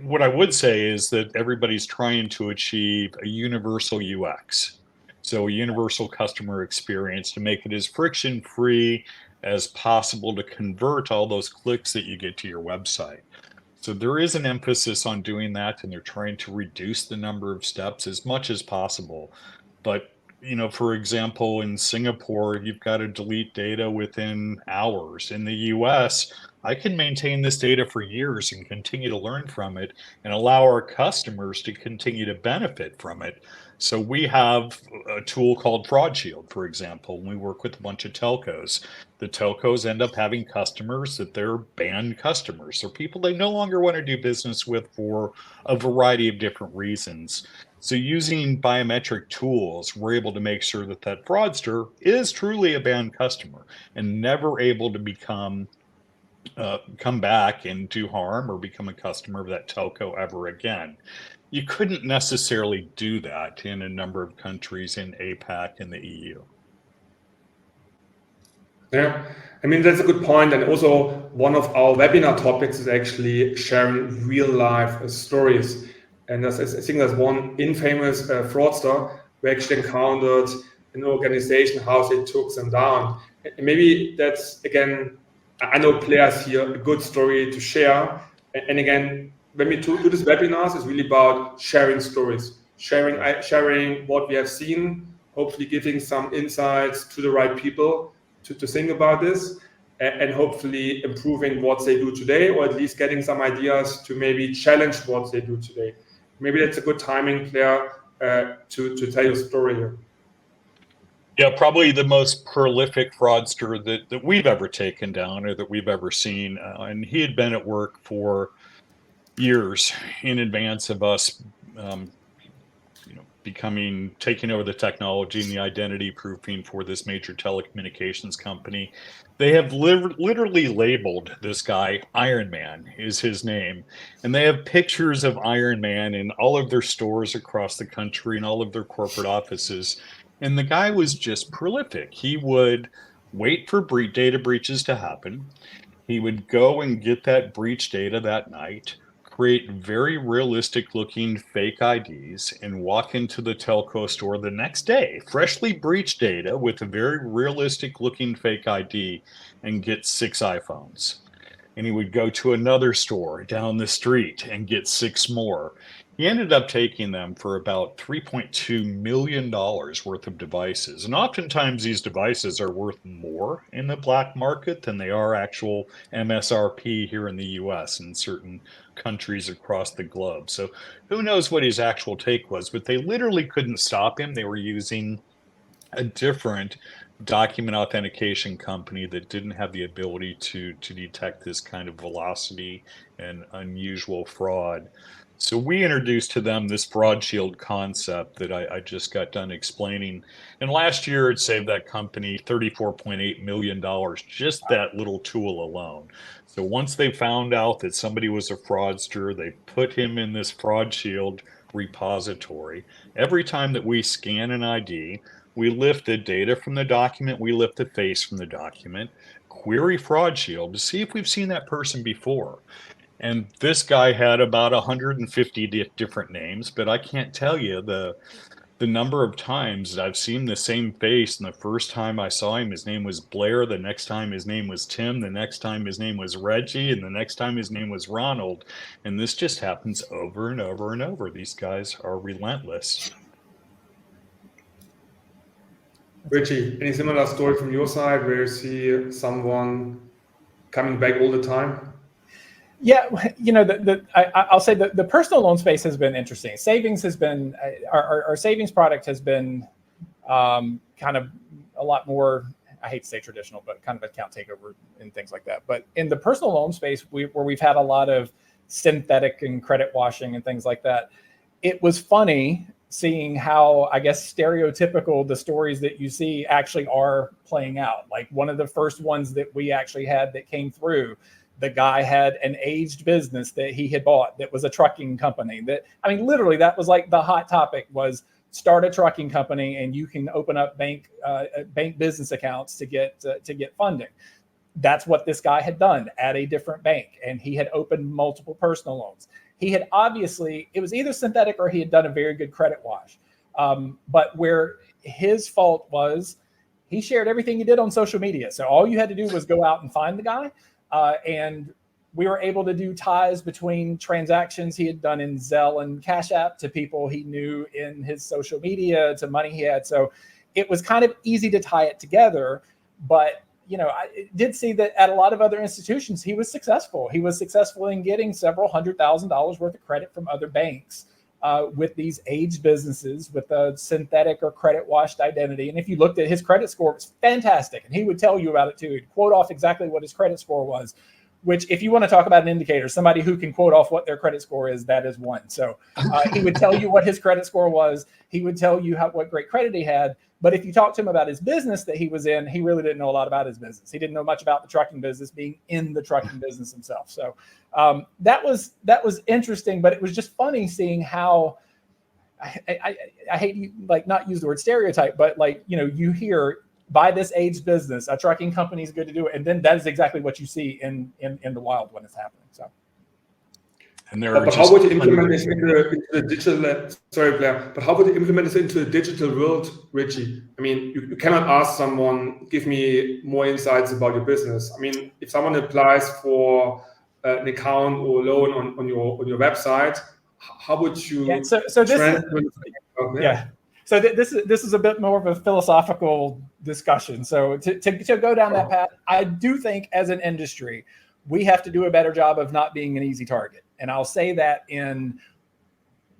what I would say is that everybody's trying to achieve a universal UX. So a universal customer experience to make it as friction-free as possible to convert all those clicks that you get to your website. So there is an emphasis on doing that, and they're trying to reduce the number of steps as much as possible. But For example, in Singapore, you've got to delete data within hours. In the US, I can maintain this data for years and continue to learn from it and allow our customers to continue to benefit from it. So we have a tool called Fraud Shield, for example, and we work with a bunch of telcos. The telcos end up having customers that they're banned customers, or people they no longer want to do business with for a variety of different reasons. So using biometric tools, we're able to make sure that that fraudster is truly a banned customer and never able to come back and do harm or become a customer of that telco ever again. You couldn't necessarily do that in a number of countries in APAC and the EU. Yeah, I mean, that's a good point. And also, one of our webinar topics is actually sharing real life stories. And I think there's one infamous fraudster who actually encountered an organization, how they took them down. And maybe that's, again, I know players here, a good story to share. And again, when we do this webinars, it's really about sharing stories, sharing what we have seen, hopefully giving some insights to the right people to think about this, and hopefully improving what they do today, or at least getting some ideas to maybe challenge what they do today. Maybe that's a good timing, Claire, to tell your story here. Yeah, probably the most prolific fraudster that we've ever taken down or that we've ever seen. And he had been at work for years in advance of us taking over the technology and the identity proofing for this major telecommunications company. They have literally labeled this guy Iron Man is his name. And they have pictures of Iron Man in all of their stores across the country and all of their corporate offices. And the guy was just prolific. He would wait for data breaches to happen. He would go and get that breach data that night, create very realistic looking fake IDs, and walk into the telco store the next day, freshly breached data with a very realistic looking fake ID, and get 6 iPhones. And he would go to another store down the street and get 6 more. He ended up taking them for about $3.2 million worth of devices. And oftentimes these devices are worth more in the black market than they are actual MSRP here in the US and certain countries across the globe. So who knows what his actual take was, but they literally couldn't stop him. They were using a different document authentication company that didn't have the ability to detect this kind of velocity and unusual fraud. So we introduced to them this Fraud Shield concept that I just got done explaining. And last year it saved that company $34.8 million, just that little tool alone. So once they found out that somebody was a fraudster, they put him in this Fraud Shield repository. Every time that we scan an ID, we lift the data from the document, we lift the face from the document, query Fraud Shield to see if we've seen that person before. And this guy had about 150 different names, but I can't tell you the number of times that I've seen the same face. And the first time I saw him, his name was Blair. The next time his name was Tim. The next time his name was Reggie. And the next time his name was Ronald. And this just happens over and over and over. These guys are relentless. Richie, any similar story from your side where you see someone coming back all the time? Yeah, I'll say the personal loan space has been interesting. Savings has been, our savings product has been kind of a lot more, I hate to say traditional, but kind of account takeover and things like that. But in the personal loan space, where we've had a lot of synthetic and credit washing and things like that, it was funny seeing how, I guess, stereotypical the stories that you see actually are playing out. Like one of the first ones that we actually had that came through, the guy had an aged business that he had bought that was a trucking company. That, I mean, literally that was like the hot topic was start a trucking company and you can open up bank business accounts to get funding. That's what this guy had done at a different bank. And he had opened multiple personal loans. He had obviously, it was either synthetic or he had done a very good credit wash. But where his fault was, he shared everything he did on social media. So all you had to do was go out and find the guy. And we were able to do ties between transactions he had done in Zelle and Cash App to people he knew in his social media to money he had. So it was kind of easy to tie it together. But, I did see that at a lot of other institutions, he was successful. He was successful in getting several $100,000 worth of credit from other banks with these aged businesses with a synthetic or credit washed identity. And if you looked at his credit score, it was fantastic. And he would tell you about it too. He'd quote off exactly what his credit score was, which if you want to talk about an indicator, somebody who can quote off what their credit score is, that is one. So he would tell you what his credit score was. He would tell you what great credit he had. But if you talk to him about his business that he was in, he really didn't know a lot about his business. He didn't know much about the trucking business, being in the trucking business himself. So that was interesting, but it was just funny seeing how I hate you not use the word stereotype, but you hear by this aged business, a trucking company is good to do it. And then that is exactly what you see in the wild when it's happening. So. And but how would you implement this into the digital? Sorry, Blair. But how would you implement this into the digital world, Richie? I mean, you cannot ask someone, give me more insights about your business. I mean, if someone applies for an account or loan on your website, how would you? Yeah, so this is a bit more of a philosophical discussion. So to go down that path, I do think as an industry, we have to do a better job of not being an easy target. And I'll say that in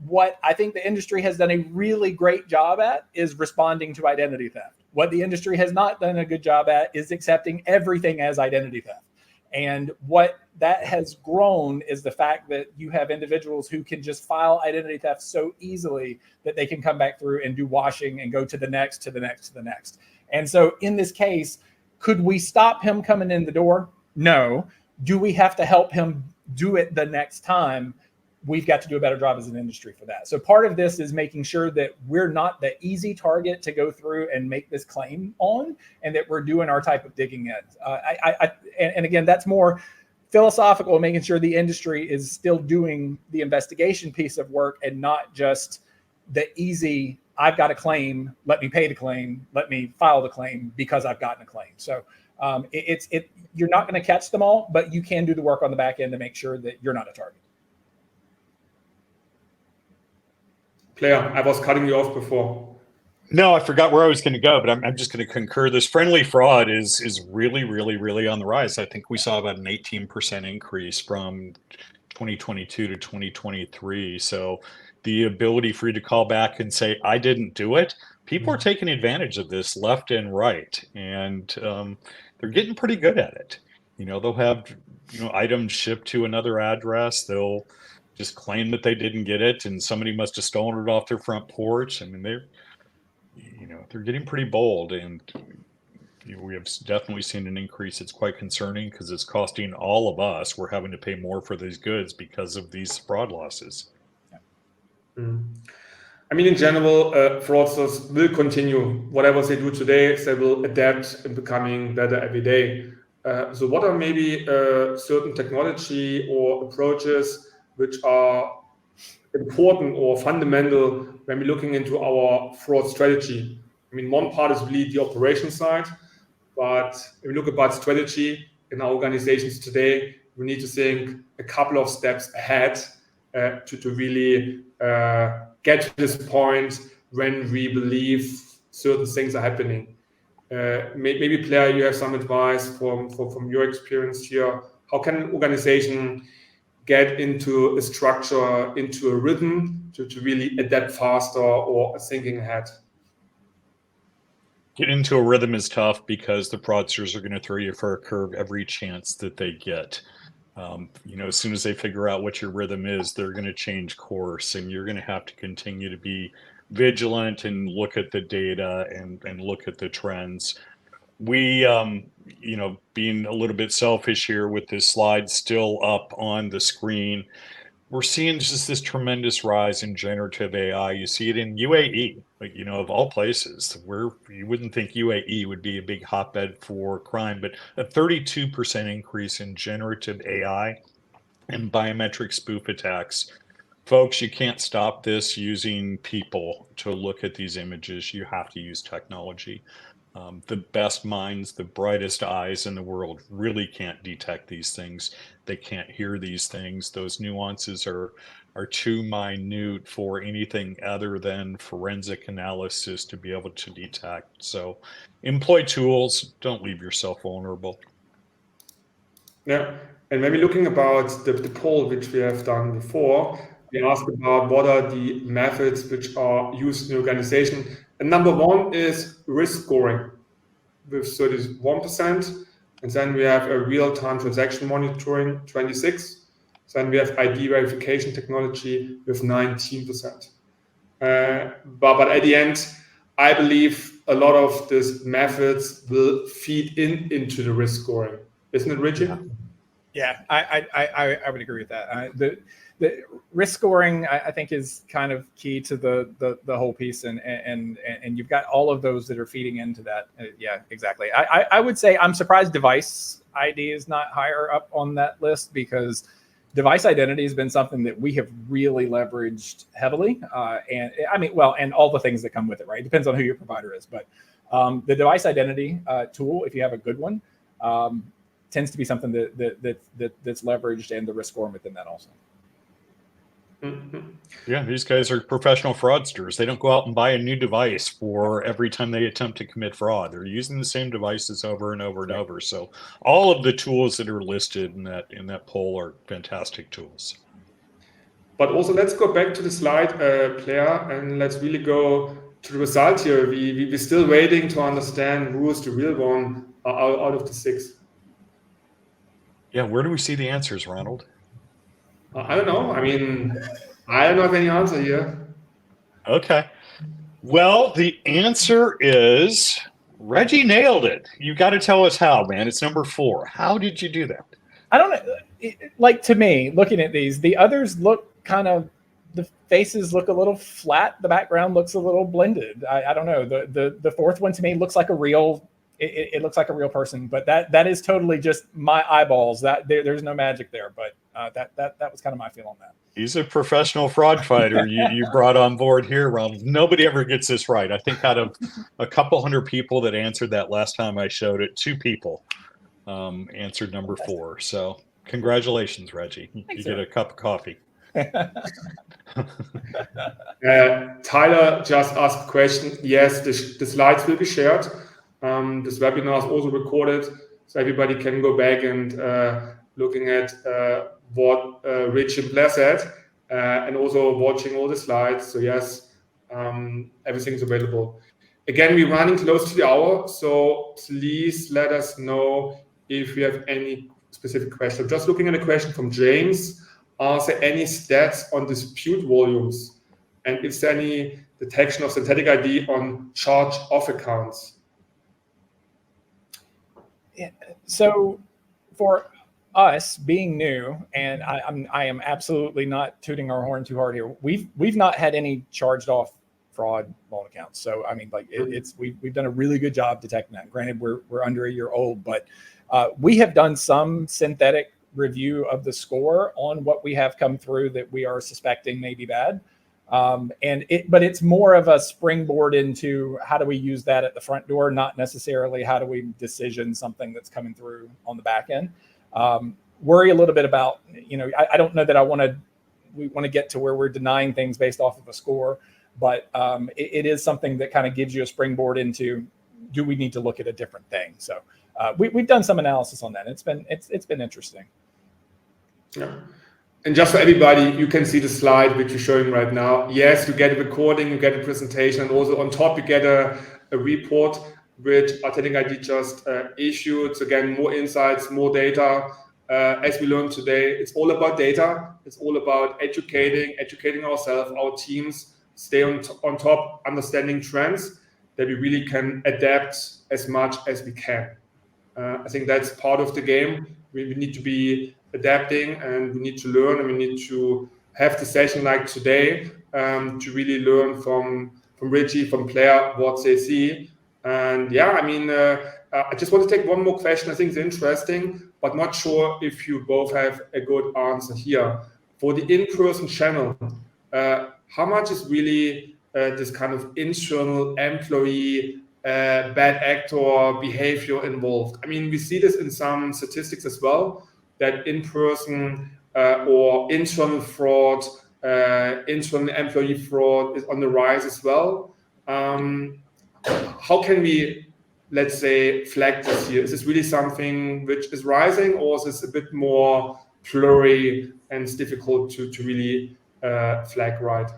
what I think the industry has done a really great job at is responding to identity theft. What the industry has not done a good job at is accepting everything as identity theft. And what that has grown is the fact that you have individuals who can just file identity theft so easily that they can come back through and do washing and go to the next, to the next, to the next. And so in this case, could we stop him coming in the door? No. Do we have to help him do it the next time? We've got to do a better job as an industry for that. So part of this is making sure that we're not the easy target to go through and make this claim on, and that we're doing our type of digging in. And again, that's more philosophical, making sure the industry is still doing the investigation piece of work and not just the easy, I've got a claim, let me pay the claim, let me file the claim because I've gotten a claim. So you're not going to catch them all, but you can do the work on the back end to make sure that you're not a target. Claire, I was cutting you off before. No, I forgot where I was going to go, but I'm just going to concur. This friendly fraud is really, really, really on the rise. I think we saw about an 18% increase from 2022 to 2023. So the ability for you to call back and say, I didn't do it. People are taking advantage of this left and right. And they're getting pretty good at it. They'll have, items shipped to another address. They'll just claim that they didn't get it and somebody must have stolen it off their front porch. I mean, they're getting pretty bold, and we have definitely seen an increase. It's quite concerning because it's costing all of us. We're having to pay more for these goods because of these fraud losses. I mean, in general, fraudsters will continue. Whatever they do today, they will adapt and becoming better every day. So what are maybe certain technology or approaches which are important or fundamental when we're looking into our fraud strategy? I mean, one part is really the operation side, but when we look about strategy in our organizations today, we need to think a couple of steps ahead to really get to this point when we believe certain things are happening. Maybe, Blair, you have some advice from your experience here. How can an organization get into a structure, into a rhythm to really adapt faster or thinking ahead? Get into a rhythm is tough because the fraudsters are going to throw you for a curve every chance that they get. As soon as they figure out what your rhythm is, they're going to change course, and you're going to have to continue to be vigilant and look at the data and look at the trends. We, being a little bit selfish here with this slide still up on the screen, we're seeing just this tremendous rise in generative AI. You see it in UAE, of all places, where you wouldn't think UAE would be a big hotbed for crime, but a 32% increase in generative AI and biometric spoof attacks. Folks, you can't stop this using people to look at these images. You have to use technology. The best minds, the brightest eyes in the world really can't detect these things. They can't hear these things. Those nuances are too minute for anything other than forensic analysis to be able to detect. So employ tools, don't leave yourself vulnerable. Yeah, and when we're looking about the poll which we have done before, we asked about what are the methods which are used in the organization. And number one is risk scoring with 31%. And then we have a real-time transaction monitoring, 26%. Then we have ID verification technology with 19%. But at the end, I believe a lot of these methods will feed into the risk scoring. Isn't it, Richard? Yeah, I would agree with that. The risk scoring, I think, is kind of key to the whole piece, and you've got all of those that are feeding into that. Yeah, exactly. I would say I'm surprised device ID is not higher up on that list, because device identity has been something that we have really leveraged heavily, and I mean, well, and all the things that come with it, right? It depends on who your provider is, but the device identity tool, if you have a good one, tends to be something that's leveraged, and the risk scoring within that also. Yeah, these guys are professional fraudsters. They don't go out and buy a new device for every time they attempt to commit fraud. They're using the same devices over and over and over. So all of the tools that are listed in that poll are fantastic tools. But also, let's go back to the slide, Claire, and let's really go to the result here. We're still waiting to understand who is the real one out of the 6. Yeah, where do we see the answers, Ronald? I don't know. I mean, I don't have any answer here. Okay. Well, the answer is Reggie nailed it. You got to tell us how, man. It's number 4. How did you do that? I don't know. Like, to me, looking at these, the others look kind of, the faces look a little flat. The background looks a little blended. I don't know. The 4th one to me looks like a real. It looks like a real person, but that is totally just my eyeballs. That there's no magic there, but that was kind of my feel on that. He's a professional fraud fighter you brought on board here, Ronald. Nobody ever gets this right. I think out of a couple hundred people that answered that last time I showed it, 2 people answered number 4. So congratulations, Reggie. Thanks, you sir. get a cup of coffee. Tyler just asked a question. Yes, the slides will be shared. This webinar is also recorded, so everybody can go back and looking at what Rich and Blair said, and also watching all the slides. So yes, everything's available. Again, we're running close to the hour, so please let us know if you have any specific question. Just looking at a question from James. Are there any stats on dispute volumes? And is there any detection of synthetic ID on charge-off accounts? Yeah. So for us being new, and I am absolutely not tooting our horn too hard here, we've not had any charged off fraud loan accounts. So I mean, like we've done a really good job detecting that. Granted, we're under a year old, but we have done some synthetic review of the score on what we have come through that we are suspecting may be bad. But it's more of a springboard into how do we use that at the front door, not necessarily how do we decision something that's coming through on the back end. Worry a little bit about, I don't know that we want to get to where we're denying things based off of a score, but it is something that kind of gives you a springboard into, do we need to look at a different thing? So we've done some analysis on that. It's been interesting. Yeah. And just for everybody, you can see the slide which you're showing right now. Yes, you get a recording, you get a presentation, and also on top you get a report which Authentic ID just issued. So again, more insights, more data. As we learned today, it's all about data. It's all about educating ourselves, our teams, stay on top, understanding trends that we really can adapt as much as we can. I think that's part of the game. We need to be adapting, and we need to learn, and we need to have the session like today to really learn from Richie, from Claire, what they see. And yeah, I mean, I just want to take one more question. I think it's interesting, but not sure if you both have a good answer here. For the in-person channel, how much is really this kind of internal employee bad actor behavior involved. I mean, we see this in some statistics as well, that in-person or internal fraud, internal employee fraud is on the rise as well. How can we, let's say, flag this here? Is this really something which is rising, or is this a bit more blurry and it's difficult to really flag right?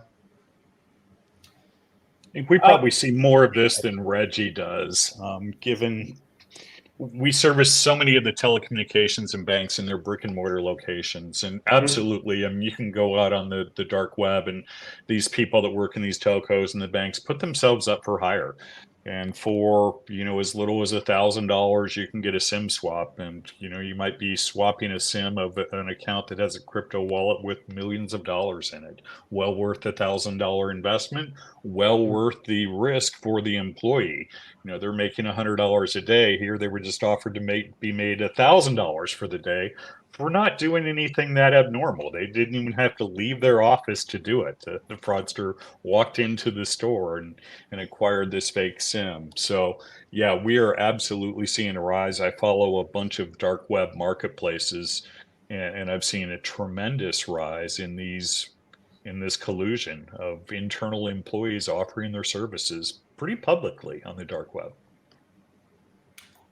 I think we probably see more of this than Reggie does, given we service so many of the telecommunications and banks in their brick and mortar locations. And absolutely, I mean, you can go out on the dark web, and these people that work in these telcos and the banks put themselves up for hire. And for, as little as $1,000, you can get a SIM swap. And, you might be swapping a SIM of an account that has a crypto wallet with millions of dollars in it. Well worth $1,000 investment, well worth the risk for the employee. They're making $100 a day. Here they were just offered to be made $1,000 for the day for not doing anything that abnormal. They didn't even have to leave their office to do it. The fraudster walked into the store and acquired this fake SIM. So yeah, we are absolutely seeing a rise. I follow a bunch of dark web marketplaces, and I've seen a tremendous rise in this collusion of internal employees offering their services pretty publicly on the dark web.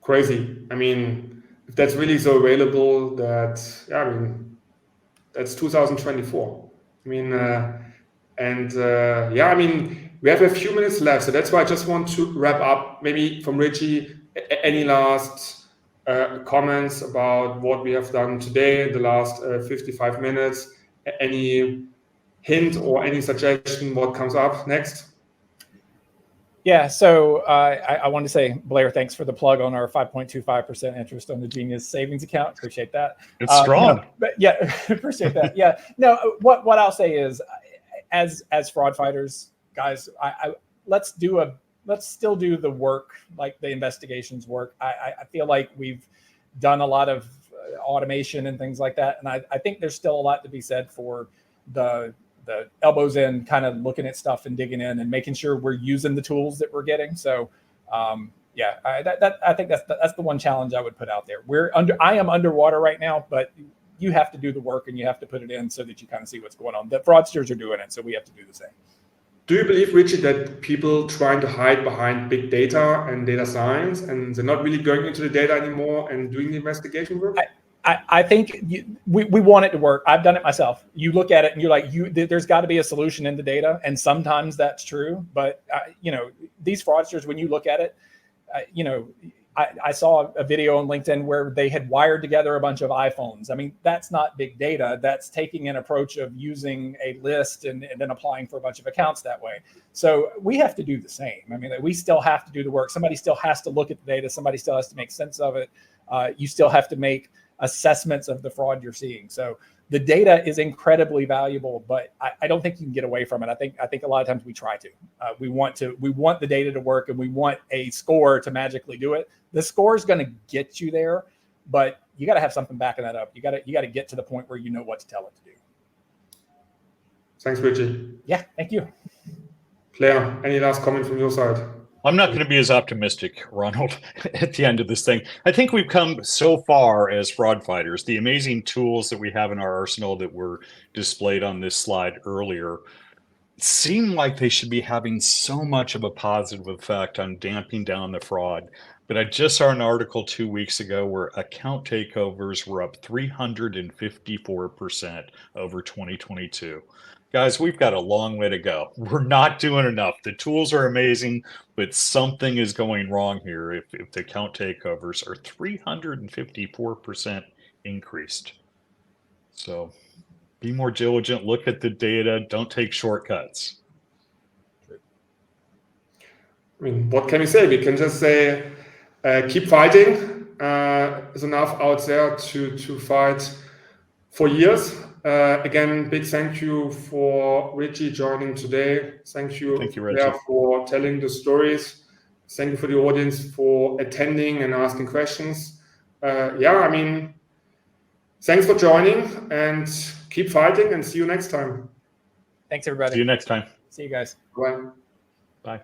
Crazy. I mean, if that's really so available, that's 2024. I mean, we have a few minutes left, so that's why I just want to wrap up. Maybe from Richie, any last comments about what we have done today in the last 55 minutes? Any hint or any suggestion what comes up next? Yeah, so I wanted to say, Blair, thanks for the plug on our 5.25% interest on the Genius savings account. Appreciate that. It's strong. But yeah, appreciate that. Yeah, no, what I'll say is, as fraud fighters, guys, let's still do the work, like the investigations work. I feel like we've done a lot of automation and things like that, and I think there's still a lot to be said for the elbows in, kind of looking at stuff and digging in and making sure we're using the tools that we're getting. So I think that's the one challenge I would put out there. I am underwater right now, but you have to do the work and you have to put it in so that you kind of see what's going on. The fraudsters are doing it, so we have to do the same. Do you believe, Richie, that people trying to hide behind big data and data science, and they're not really going into the data anymore and doing the investigation work? I think we want it to work. I've done it myself. You look at it and you're like, there's got to be a solution in the data, and sometimes that's true. But these fraudsters, when you look at it, I saw a video on LinkedIn where they had wired together a bunch of iPhones. I mean, that's not big data. That's taking an approach of using a list and then applying for a bunch of accounts that way. So we have to do the same. I mean, we still have to do the work. Somebody still has to look at the data. Somebody still has to make sense of it. You still have to make assessments of the fraud you're seeing. So the data is incredibly valuable, but I don't think you can get away from it. I think a lot of times we try to. We want the data to work, and we want a score to magically do it. The score is going to get you there, but you got to have something backing that up. You got to get to the point where you know what to tell it to do. Thanks, Richie. Yeah, thank you. Claire, any last comment from your side? I'm not going to be as optimistic, Ronald, at the end of this thing. I think we've come so far as fraud fighters. The amazing tools that we have in our arsenal that were displayed on this slide earlier seem like they should be having so much of a positive effect on damping down the fraud. But I just saw an article 2 weeks ago where account takeovers were up 354% over 2022. Guys, we've got a long way to go. We're not doing enough. The tools are amazing, but something is going wrong here if the account takeovers are 354% increased. So be more diligent, look at the data, don't take shortcuts. I mean, what can we say? We can just say, keep fighting. There's enough out there to fight for years. Again, big thank you for Richie joining today. Thank you Richie, for telling the stories. Thank you for the audience for attending and asking questions. Thanks for joining, and keep fighting, and see you next time. Thanks, everybody. See you next time. See you guys. Bye. Bye.